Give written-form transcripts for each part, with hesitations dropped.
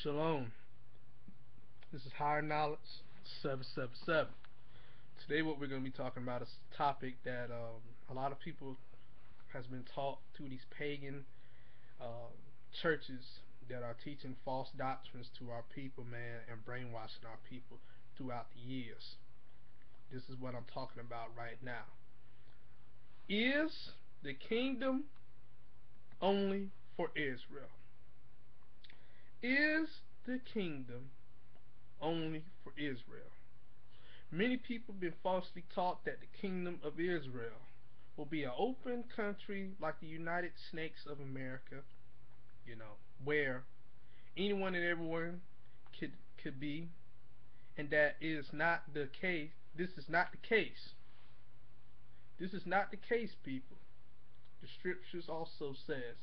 Shalom. This is Higher Knowledge 777. Today, what we're going to be talking about is a topic that a lot of people has been taught through these pagan um, churches that are teaching false doctrines to our people, man, and brainwashing our people throughout the years. This is what I'm talking about right now. Is the kingdom only for Israel? Is the kingdom only for Israel? Many people have been falsely taught that the kingdom of Israel will be an open country like the United States of America, where anyone and everyone could be, and that is not the case. This is not the case. This is not the case, people. The scriptures also says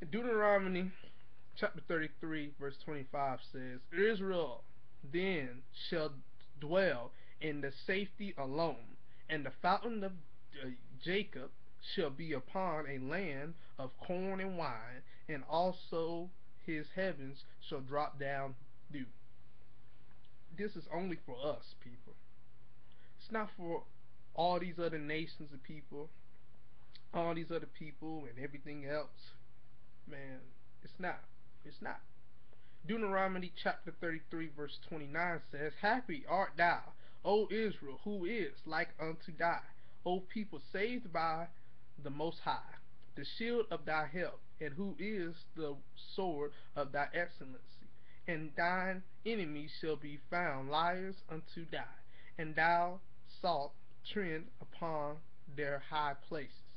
in Deuteronomy chapter 33 verse 25 says, Israel then shall dwell in the safety alone, and the fountain of Jacob shall be upon a land of corn and wine, and also his heavens shall drop down dew. This is only for us, people. It's not for all these other nations of people, all these other people and everything else. Man, it's not. It's not. Deuteronomy chapter 33 verse 29 says, Happy art thou, O Israel, who is like unto thee, O people saved by the Most High, the shield of thy help, and who is the sword of thy excellency. And thine enemies shall be found liars unto thee, and thou shalt tread upon their high places.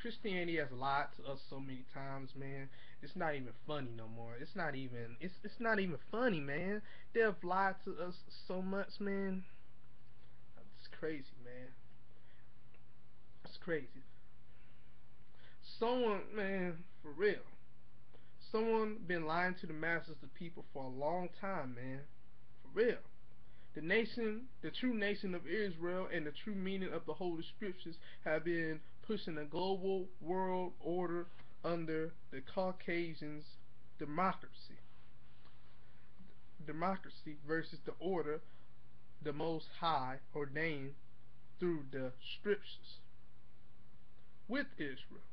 Christianity has lied to us so many times, man. It's not even funny no more. It's not even funny, man. They have lied to us so much, man. It's crazy, man. It's crazy. Someone, man, for real. Someone been lying to the masses of people for a long time, man. For real. The nation, the true nation of Israel, and the true meaning of the Holy Scriptures have been pushing a global world order under the Caucasians' democracy. Democracy versus the order the Most High ordained through the Scriptures with Israel.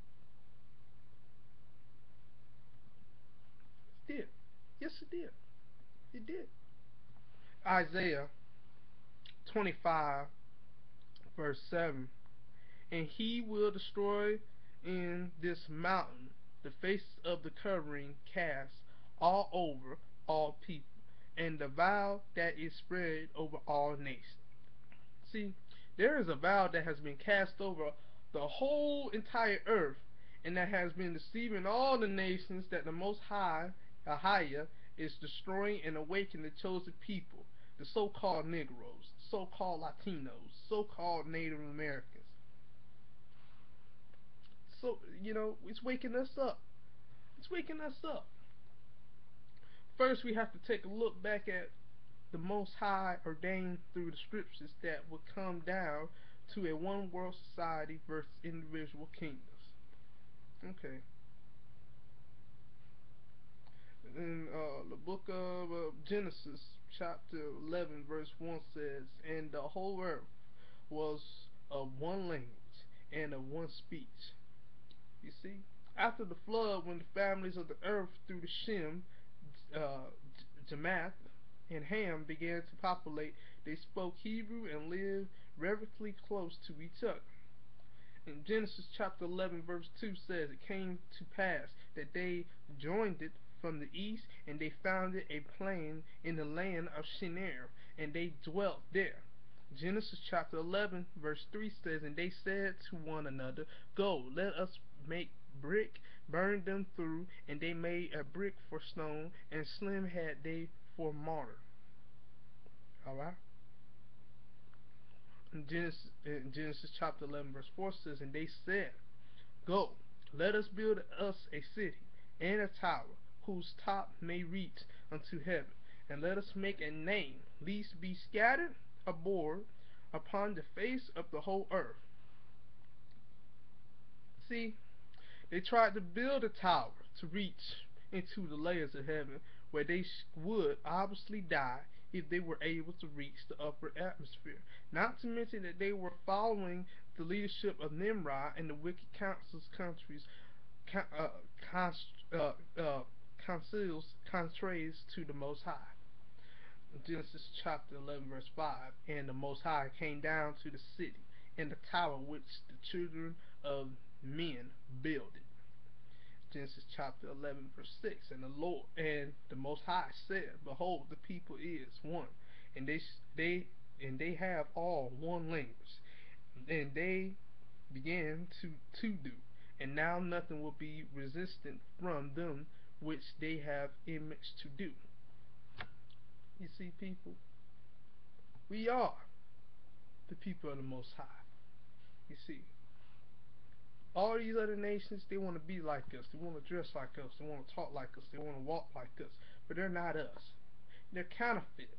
It did. Yes, it did. It did. Isaiah 25, verse 7. And he will destroy in this mountain the face of the covering cast all over all people, and the vow that is spread over all nations. See, there is a vow that has been cast over the whole entire earth, and that has been deceiving all the nations, that the Most High, Ahia, is destroying and awakening the chosen people, the so-called Negroes, so-called Latinos, so-called Native Americans. So, it's waking us up. It's waking us up. First, we have to take a look back at the Most High ordained through the scriptures that would come down to a one world society versus individual kingdoms. Okay. In the book of Genesis, chapter 11, verse 1 says, And the whole earth was of one language and of one speech. You see? After the flood, when the families of the earth through the Shem, uh, Jamath, and Ham began to populate, they spoke Hebrew and lived reverently close to each other. In Genesis chapter 11 verse 2 says, It came to pass that they joined it from the east, and they founded a plain in the land of Shinar, and they dwelt there. Genesis chapter 11 verse 3 says, And they said to one another, Go, let us make brick, burn them through, and they made a brick for stone, and slim had they for mortar. Alright? In Genesis chapter 11 verse 4 says, And they said, Go, let us build us a city, and a tower, whose top may reach unto heaven, and let us make a name, lest be scattered abroad upon the face of the whole earth. See, they tried to build a tower to reach into the layers of heaven, where they would obviously die if they were able to reach the upper atmosphere. Not to mention that they were following the leadership of Nimrod and the wicked councils countries con- uh, cons- uh, uh, contraries to the Most High. Genesis chapter 11 verse 5, and the Most High came down to the city and the tower which the children of men builded. Genesis chapter 11 verse 6, and the Most High said, behold, the people is one, and they have all one language, and they began to do, and now nothing will be resistant from them which they have image to do. You see, people, we are the people of the Most High. You see, all these other nations, they want to be like us, they want to dress like us, they want to talk like us, they want to walk like us, but they're not us. They're counterfeits.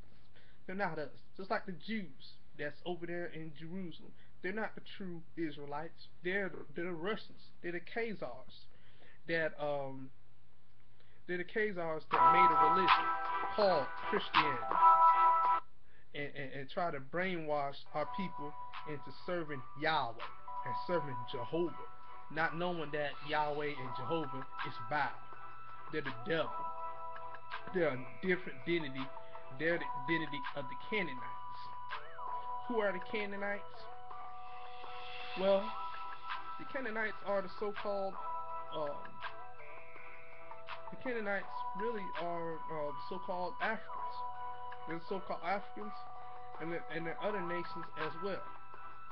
They're not us. Just like the Jews that's over there in Jerusalem, they're not the true Israelites. They're the Russians. They're the Khazars that they're the Khazars that made a religion called Christianity, and try to brainwash our people into serving Yahweh and serving Jehovah, not knowing that Yahweh and Jehovah is Baal. They're the devil. They're a different identity. They're the identity of the Canaanites. Who are the Canaanites? Well, the Canaanites are um, the Canaanites really are the so-called Africans. They're the so-called Africans, and there are other nations as well.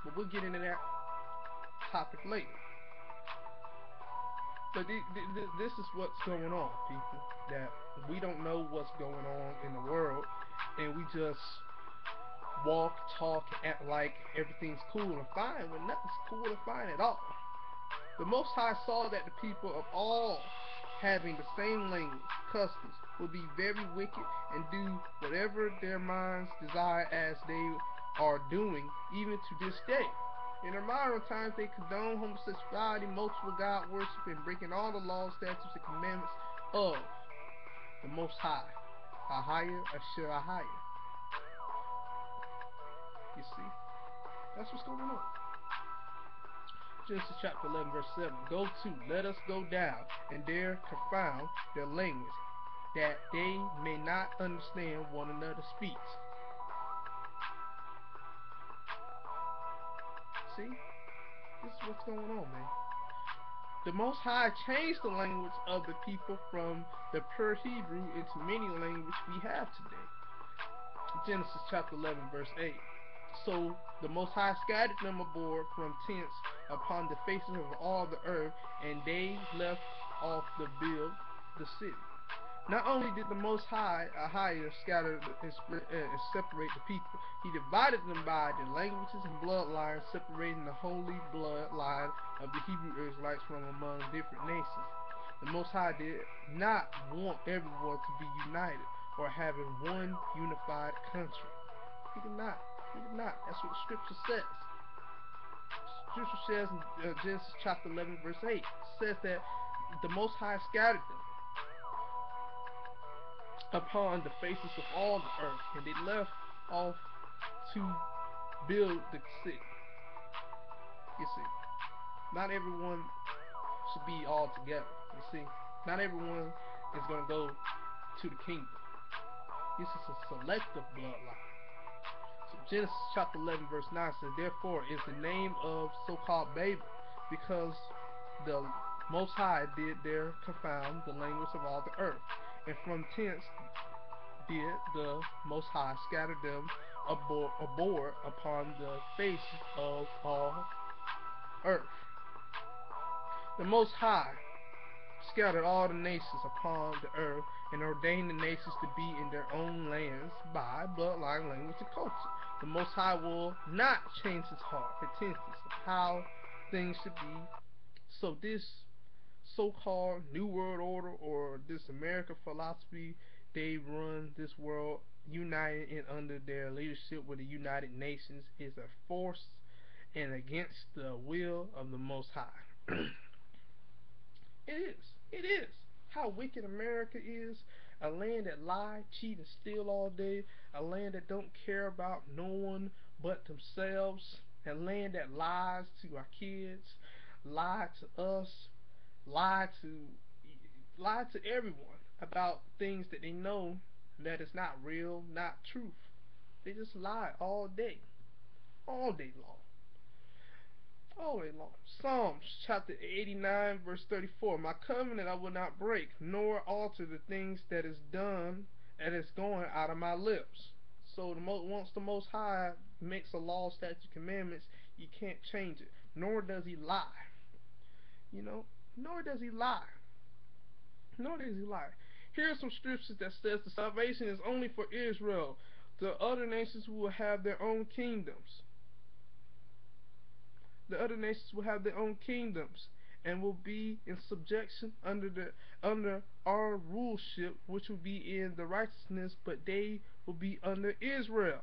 But we'll get into that topic later. But this is what's going on, people. That we don't know what's going on in the world, and we just walk, talk, and act like everything's cool and fine when nothing's cool and fine at all. The Most High saw that the people of all having the same language, customs, will be very wicked and do whatever their minds desire as they are doing even to this day. In the modern times, they condone homosexuality, multiple God worship, and breaking all the laws, statutes, and commandments of the Most High, Ahaya Asher Ahaya. You see, that's what's going on. Genesis chapter 11 verse 7. Go to, let us go down, and there confound their language, that they may not understand one another's speech. See? This is what's going on, man. The Most High changed the language of the people from the pure Hebrew into many languages we have today. Genesis chapter 11 verse 8. So the Most High scattered them abroad from tents upon the faces of all the earth, and they left off to build the city. Not only did the Most High, Ahia, scatter and separate the people, he divided them by their languages and bloodlines, separating the holy bloodline of the Hebrew Israelites from among different nations. The Most High did not want everyone to be united or having one unified country. He did not. He did not. That's what the scripture says. Scripture says in Genesis chapter 11 verse 8, it says that the Most High scattered them upon the faces of all the earth, and they left off to build the city. You see, not everyone should be all together. You see, not everyone is going to go to the kingdom. This is a selective bloodline. So Genesis chapter 11 verse 9 says, therefore is the name of so-called Babel, because the Most High did there confound the language of all the earth, and from thence did the Most High scatter them abroad upon the face of all earth. The Most High scattered all the nations upon the earth, and ordained the nations to be in their own lands by bloodline, language, and culture. The Most High will not change his heart, intentions of how things should be. So this so-called New World Order, or this American philosophy, they run this world united and under their leadership with the United Nations, is a force and against the will of the Most High. It is. It is. how wicked America is. A land that lie, cheat, and steal all day. A land that don't care about no one but themselves. A land that lies to our kids, lie to us, lie to lie to everyone about things that they know that is not real, not truth. They just lie all day long, all day long. Psalms chapter 89, verse 34. My covenant I will not break, nor alter the things that is done, that is going out of my lips. So once the Most High makes a law, statute, commandments, you can't change it. Nor does He lie. You know, nor does He lie. Nor does He lie. Here are some scriptures that says the salvation is only for Israel. The other nations will have their own kingdoms. The other nations will have their own kingdoms and will be in subjection under our ruleship, which will be in the righteousness, but they will be under Israel.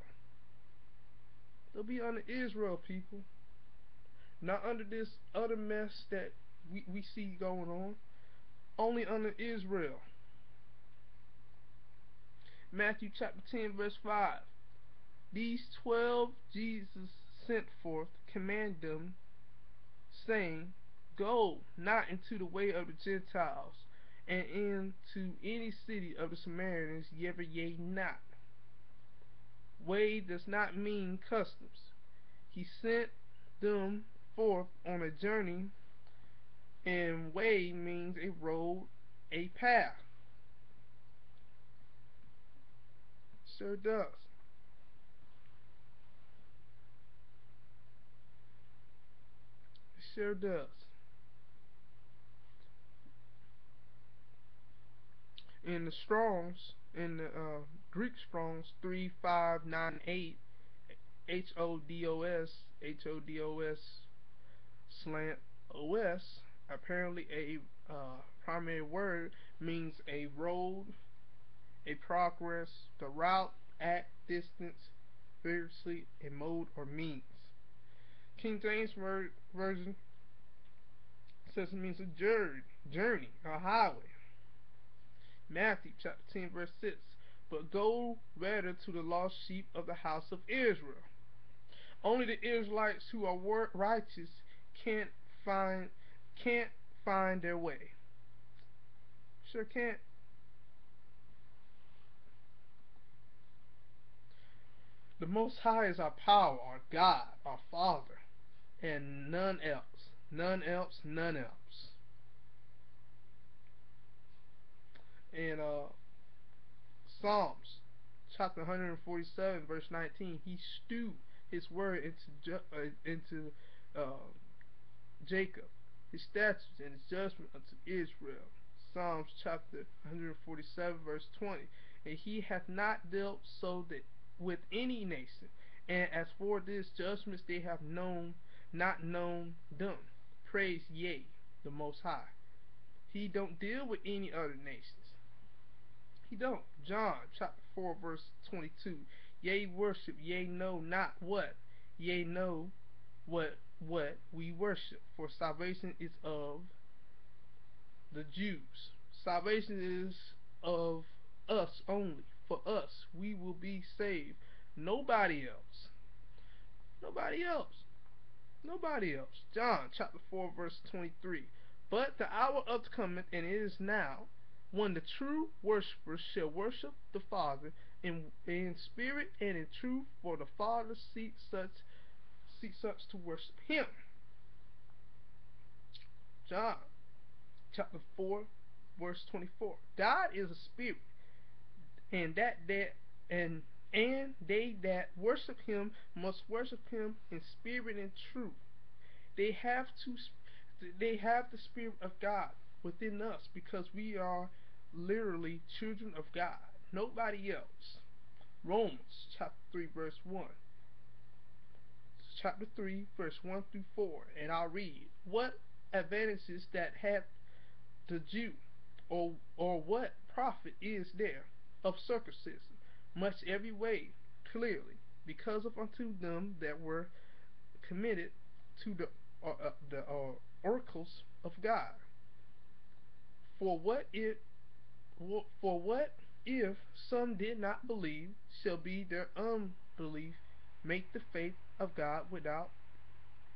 They'll be under Israel, people. Not under this other mess that we see going on. Only under Israel. Matthew chapter 10, verse 5. These 12 Jesus sent forth, command them, saying, Go not into the way of the Gentiles, and into any city of the Samaritans, ye not. Way does not mean customs. He sent them forth on a journey, and way means a road, a path. Sure does. It sure does. In the Strongs, in the Greek Strongs 3598, HODOS slant OS, apparently a primary word means a road, a progress, the route, act, distance, vigorously, a mode or means. King James Version says it means a journey, a highway. Matthew chapter 10, verse 6. But go rather to the lost sheep of the house of Israel. Only the Israelites who are righteous can't find can't find their way. Sure can't. The Most High is our power, our God, our Father, and none else. None else, none else. And Psalms chapter 147, verse 19, He stewed His word into Jacob, His statutes and His judgment unto Israel. Psalms chapter 147, verse 20, and He hath not dealt so that with any nation, and as for this judgments they have not known them. Praise ye the Most High. He don't deal with any other nations. He don't. John chapter 4, verse 22. Yea, worship, yea, know not what. Yea, know what we worship. For salvation is of the Jews. Salvation is of us only. For us, we will be saved. Nobody else. Nobody else. Nobody else. John chapter 4, verse 23. But the hour of cometh, and it is now, when the true worshippers shall worship the Father in spirit and in truth, for the Father seeks such to worship Him. John chapter 4, verse 24. God is a spirit, and and they that worship Him must worship Him in spirit and truth. They have to they have the Spirit of God within us because we are literally children of God. Nobody else. Romans chapter 3, verse 1. Chapter 3, verse 1 through 4. And I'll read. What advantages that hath the Jew, or what profit is there of circumcision? Much every way, clearly, because of unto them that were committed to the oracles of God. For what if for what if some did not believe? Shall be their unbelief make the faith of God without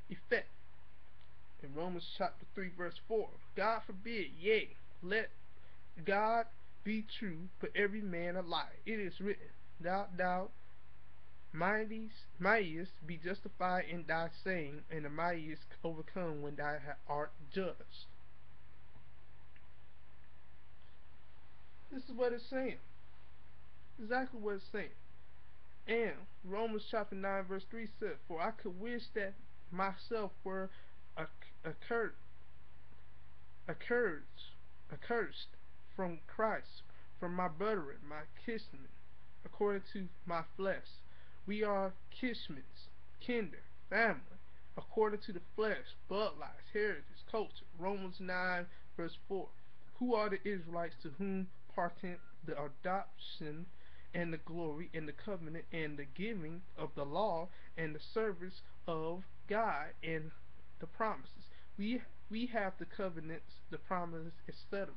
effect? In Romans chapter 3 verse 4, God forbid, yea, let God be true, but every man a liar. It is written, thou mightest be justified in thy saying, and the mightiest overcome when thou art judged. This is what it's saying. Exactly what it's saying. And Romans chapter 9 verse 3 said, for I could wish that myself were accursed, accursed, accursed from Christ, from my brethren, my kinsmen, according to my flesh. We are kinsmen, kinder, family, according to the flesh, bloodlines, heritage, culture. Romans 9 verse 4. Who are the Israelites to whom partake the adoption and the glory and the covenant and the giving of the law and the service of God and the promises? We have the covenants, the promises, etc.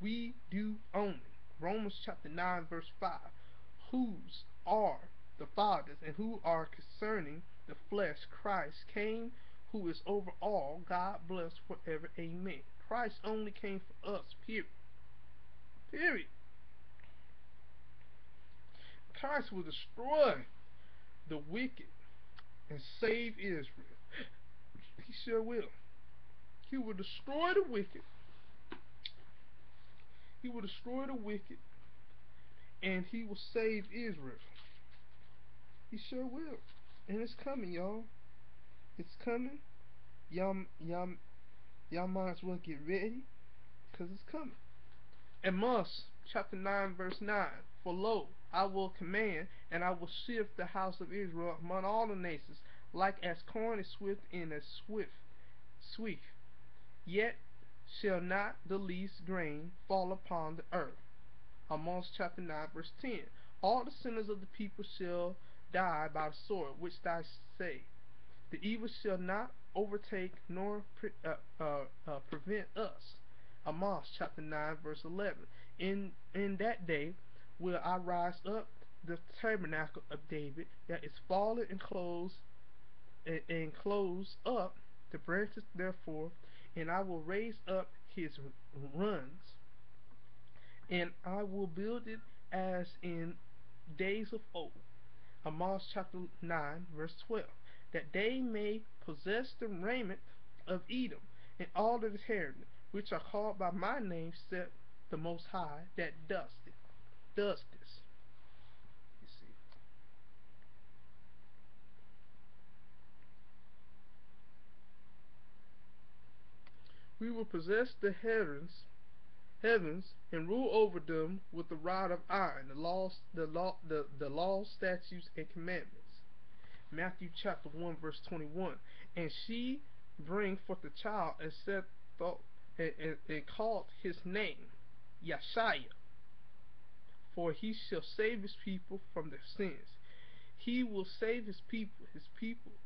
We do only. Romans chapter 9 verse 5. Whose are the fathers and who are concerning the flesh Christ came, who is over all, God bless forever. Amen. Christ only came for us. Period. Period. Christ will destroy the wicked and save Israel. He sure will. He will destroy the wicked. He will destroy the wicked, and he will save Israel. He sure will. And it's coming, y'all. It's coming. Y'all, y'all might as well get ready, because it's coming. Amos chapter 9 verse 9. For lo, I will command, and I will shift the house of Israel among all the nations, like as corn is swift and as swift. Yet shall not the least grain fall upon the earth. Amos chapter 9 verse 10. All the sinners of the people shall die by the sword, which thou say. The evil shall not overtake nor prevent us. Amos chapter 9 verse 11. In that day will I rise up the tabernacle of David that is fallen and close up the branches therefore, and I will raise up his runs, and I will build it as in days of old. Amos chapter 9 verse 12. That they may possess the raiment of Edom and all of his heritage, which are called by my name, said the Most High, that does this. You see, we will possess the heavens, and rule over them with the rod of iron, the laws, statutes, and commandments. Matthew chapter 1 verse 21. And she bring forth the child and said and called his name Yeshua, for he shall save his people from their sins. He will save his people,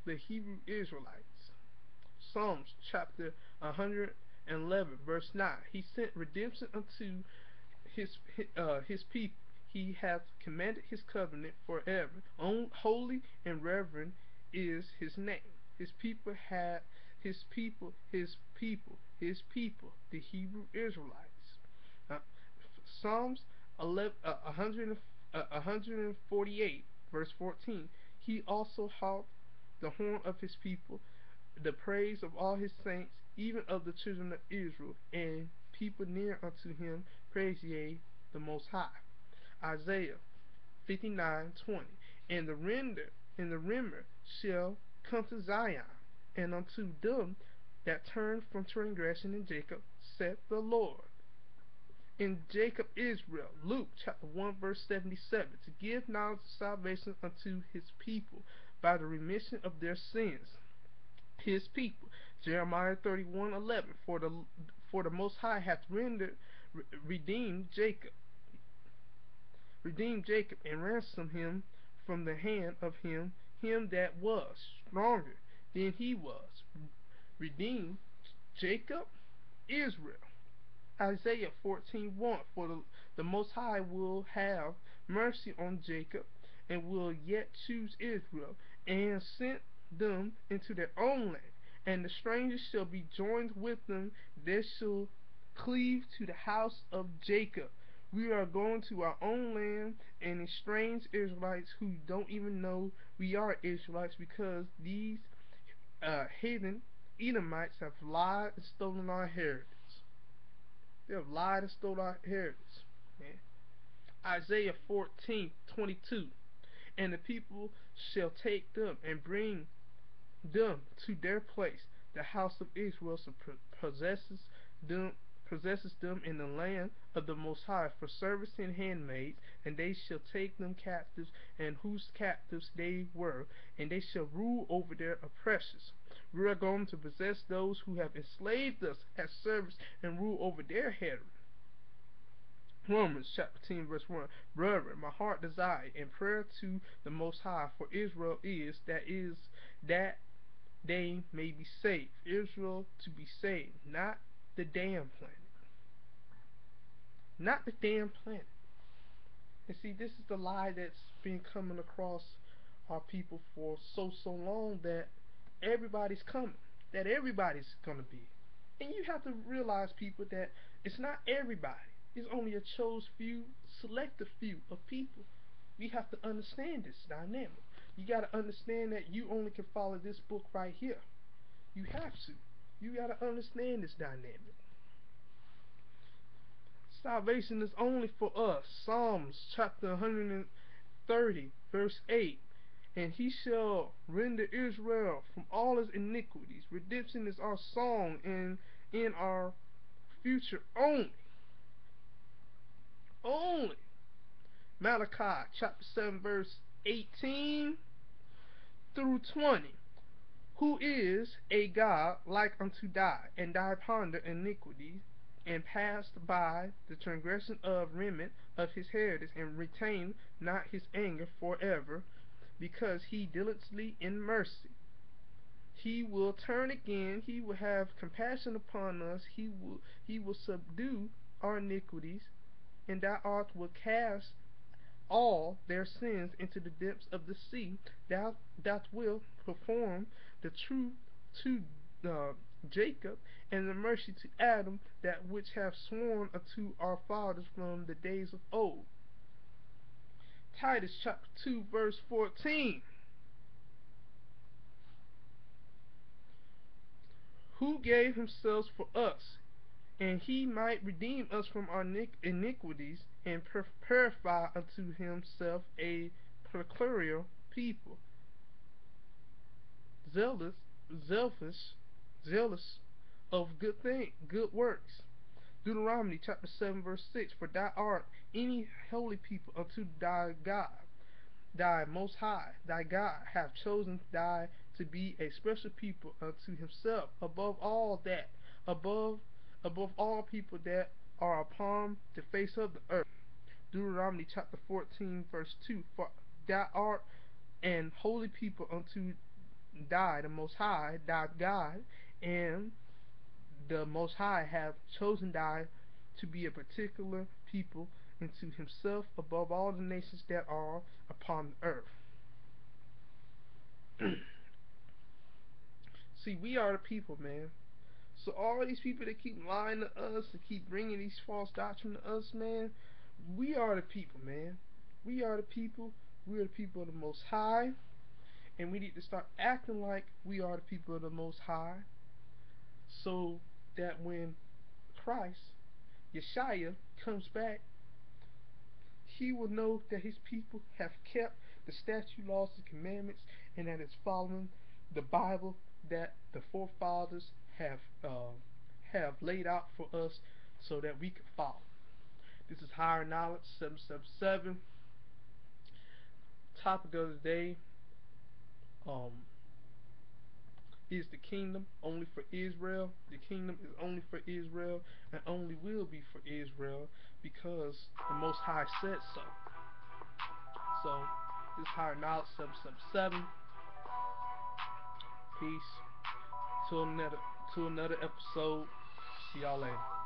the Hebrew Israelites. Psalms chapter 111 verse 9. He sent redemption unto his his people. He hath commanded his covenant forever. Holy and reverend is his name. His people had his people, the Hebrew Israelites. Uh, Psalms 148 verse 14. He also held the horn of his people, the praise of all his saints, even of the children of Israel, and people near unto him, praise ye the Most High. Isaiah 59:20. And the remnant shall come to Zion, and unto them that turn from transgression in Jacob, saith the Lord. In Jacob Israel, Luke chapter 1 verse 77, to give knowledge of salvation unto his people by the remission of their sins, his people. Jeremiah 31:11, for the Most High hath redeemed Jacob, and ransomed him from the hand of him that was stronger than he was. Redeemed Jacob, Israel. Isaiah 14:1, for the Most High will have mercy on Jacob, and will yet choose Israel, and send them into their own land. And the strangers shall be joined with them, they shall cleave to the house of Jacob. We are going to our own land, and estranged Israelites who don't even know we are Israelites, because these heathen Edomites have lied and stolen our heritage. They have lied and stolen our heritage. Man. Isaiah 14:22. And the people shall take them and bring them to their place. The house of Israel them possesses them in the land of the Most High for service and handmaids, and they shall take them captives, and whose captives they were, and they shall rule over their oppressors. We are going to possess those who have enslaved us as servants and rule over their heritage. Romans chapter 10 verse 1. Brethren, my heart desire in prayer to the Most High for Israel is that they may be saved. Israel to be saved, not the damn planet. Not the damn planet. And see, this is the lie that's been coming across our people for so long, that everybody's coming. That everybody's gonna be. And you have to realize, people, that it's not everybody. It's only a chose few, selective few of people. We have to understand this dynamic. You gotta understand that you only can follow this book right here. You have to. You gotta understand this dynamic. Salvation is only for us. Psalms chapter 130 verse 8. And he shall render Israel from all his iniquities. Redemption is our song, and in our future only. Only. Malachi chapter 7 verse 18 through 20. Who is a God like unto thou, and thy ponder iniquity, and passed by the transgression of remnant of his heritage, and retained not his anger forever, because he diligently in mercy. He will turn again, he will have compassion upon us, he will subdue our iniquities, and thou art will cast all their sins into the depths of the sea. Thou wilt perform the truth to Jacob, and the mercy to Adam, that which have sworn unto our fathers from the days of old. Titus chapter 2 verse 14. Who gave himself for us, and he might redeem us from our iniquities, and purify unto himself a peculiar people, zealous, zealous of good works. Deuteronomy chapter 7 verse 6. For thou art any holy people unto thy God, thy Most High, thy God hath chosen thy to be a special people unto himself, above all that, above all people that are upon the face of the earth. Deuteronomy chapter 14 verse 2. For thou art an holy people unto thy the Most High, thy God, and the Most High hath chosen thy to be a particular people unto himself, above all the nations that are upon the earth. See, we are the people, man. So all these people that keep lying to us and keep bringing these false doctrine to us, man, we are the people, man. We are the people. We are the people of the Most High, and we need to start acting like we are the people of the Most High, so that when Christ, Yeshua, comes back, he will know that his people have kept the statute, laws, and commandments, and that it's following the Bible that the forefathers have laid out for us, so that we can follow. This is Higher Knowledge 777. Topic of the day is the kingdom only for Israel. The kingdom is only for Israel, and only will be for Israel, because the Most High said so. So, this is Higher Knowledge 777. Peace. Till another episode. See y'all later.